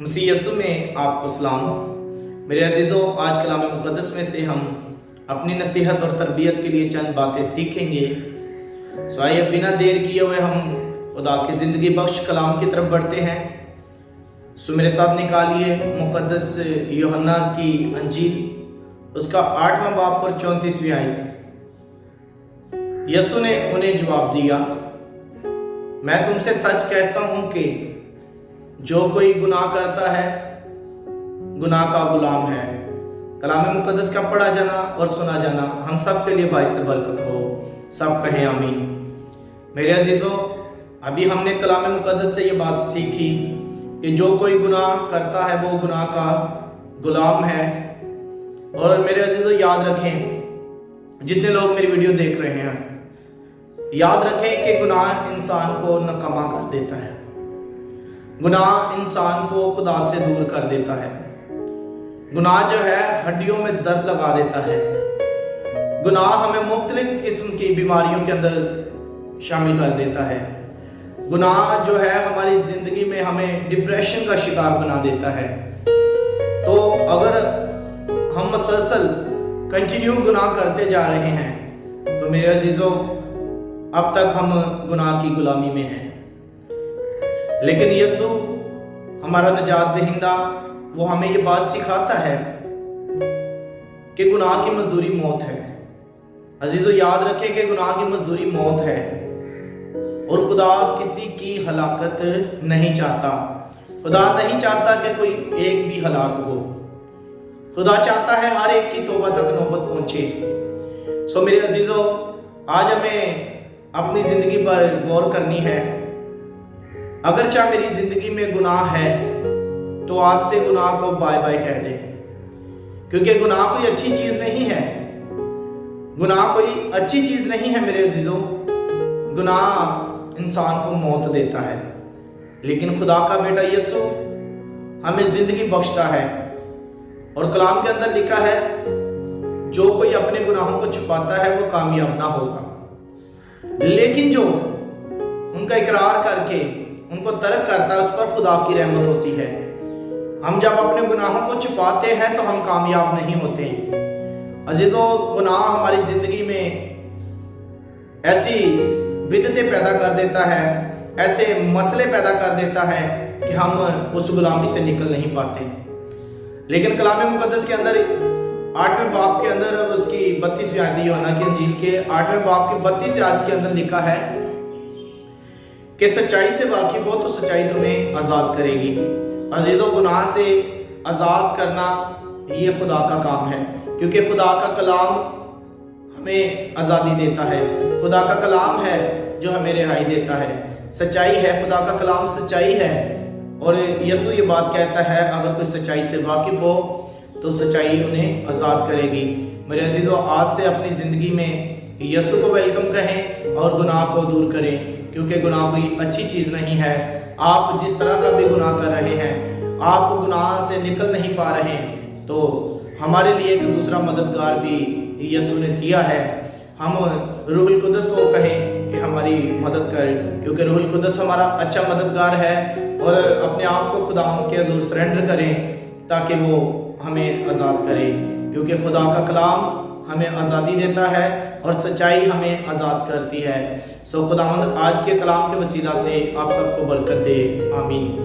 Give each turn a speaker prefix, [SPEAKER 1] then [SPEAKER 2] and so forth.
[SPEAKER 1] मसीह यस्सु में आपको सलाम। मेरे अजीज़ों, आज कलाम मुक़द्दस में से हम अपनी नसीहत और तरबियत के लिए चंद बातें सीखेंगे। सो आइए बिना देर किए हुए हम खुदा की ज़िंदगी बख्श कलाम की तरफ बढ़ते हैं। सो मेरे साथ निकालिए मुक़द्दस यूहन्ना की अंजील, उसका 8वां बाब पर 34वीं आयत। यस्सु ने उन्हें जवाब दिया, मैं तुमसे सच कहता हूं कि जो कोई गुनाह करता है गुनाह का गुलाम है। कलाम मुक़द्दस का पढ़ा जाना और सुना जाना हम सब के लिए बाइस बरकत हो। सब कहें आमीन। मेरे अजीज़ों, अभी हमने कलाम मुक़द्दस से ये बात सीखी कि जो कोई गुनाह करता है वो गुनाह का गुलाम है। और मेरे अजीज़ों, याद रखें, जितने लोग मेरी वीडियो देख रहे हैं, याद रखें कि गुनाह इंसान को नकामा कर देता है। गुनाह इंसान को खुदा से दूर कर देता है। गुनाह जो है हड्डियों में दर्द लगा देता है। गुनाह हमें मुख्तलिफ किस्म की बीमारियों के अंदर शामिल कर देता है। गुनाह जो है हमारी ज़िंदगी में हमें डिप्रेशन का शिकार बना देता है। तो अगर हम मसलसल कंटिन्यू गुनाह करते जा रहे हैं तो मेरे अजीज़ों, अब तक हम गुनाह की गुलामी में हैं। लेकिन यीशु हमारा निजात दहिंदा, वो हमें ये बात सिखाता है कि गुनाह की मजदूरी मौत है। अजीज़ों, याद रखें कि गुनाह की मजदूरी मौत है और खुदा किसी की हलाकत नहीं चाहता। खुदा नहीं चाहता कि कोई एक भी हलाक हो। खुदा चाहता है हर एक की तौबा तक नौबत पहुंचे। सो मेरे अजीज़ों, आज हमें अपनी ज़िंदगी पर गौर करनी है। अगर चाहे मेरी ज़िंदगी में गुनाह है तो आज से गुनाह को बाय बाय कह दे, क्योंकि गुनाह कोई अच्छी चीज़ नहीं है। गुनाह कोई अच्छी चीज़ नहीं है मेरे अजीज़ों। गुनाह इंसान को मौत देता है, लेकिन खुदा का बेटा यीशु हमें ज़िंदगी बख्शता है। और कलाम के अंदर लिखा है, जो कोई अपने गुनाहों को छुपाता है वो कामयाब ना होगा, लेकिन जो उनका इकरार करके उनको तर्क करता है उस पर खुदा की रहमत होती है। हम जब अपने गुनाहों को छुपाते हैं तो हम कामयाब नहीं होते। अजीज़ों, गुनाह हमारी ज़िंदगी में ऐसी बिदअतें पैदा कर देता है, ऐसे मसले पैदा कर देता है कि हम उस गुलामी से निकल नहीं पाते। लेकिन कलाम मुक़द्दस के अंदर 8वें बाब के अंदर उसकी 32वीं आयत, यूहन्ना की अंजील के 8वें बाब की 32वीं आयत के अंदर लिखा है कि सच्चाई से वाकिफ हो तो सच्चाई तुम्हें आज़ाद करेगी। अजीज़ों, गुनाह से आज़ाद करना ये खुदा का काम है, क्योंकि खुदा का कलाम हमें आज़ादी देता है। खुदा का कलाम है जो हमें रिहाई देता है। सच्चाई है, खुदा का कलाम सच्चाई है। और यीशु ये बात कहता है, अगर कोई सच्चाई से वाकिफ हो तो सच्चाई उन्हें आज़ाद करेगी। मेरे अजीज़ों, आज से अपनी ज़िंदगी में यीशु को वेलकम कहें और गुनाह को दूर करें, क्योंकि गुनाह कोई अच्छी चीज़ नहीं है। आप जिस तरह का भी गुनाह कर रहे हैं, आप गुनाह से निकल नहीं पा रहे हैं, तो हमारे लिए एक दूसरा मददगार भी यीशु ने दिया है। हम रूहुल कुद्दस को कहें कि हमारी मदद कर, क्योंकि रूहुल कुद्दस हमारा अच्छा मददगार है। और अपने आप को खुदा के हज़ूर सरेंडर करें ताकि वो हमें आज़ाद करे, क्योंकि खुदा का कलाम हमें आज़ादी देता है और सच्चाई हमें आज़ाद करती है। सो खुदावंद आज के कलाम के वसीला से आप सबको बरकत दे। आमीन।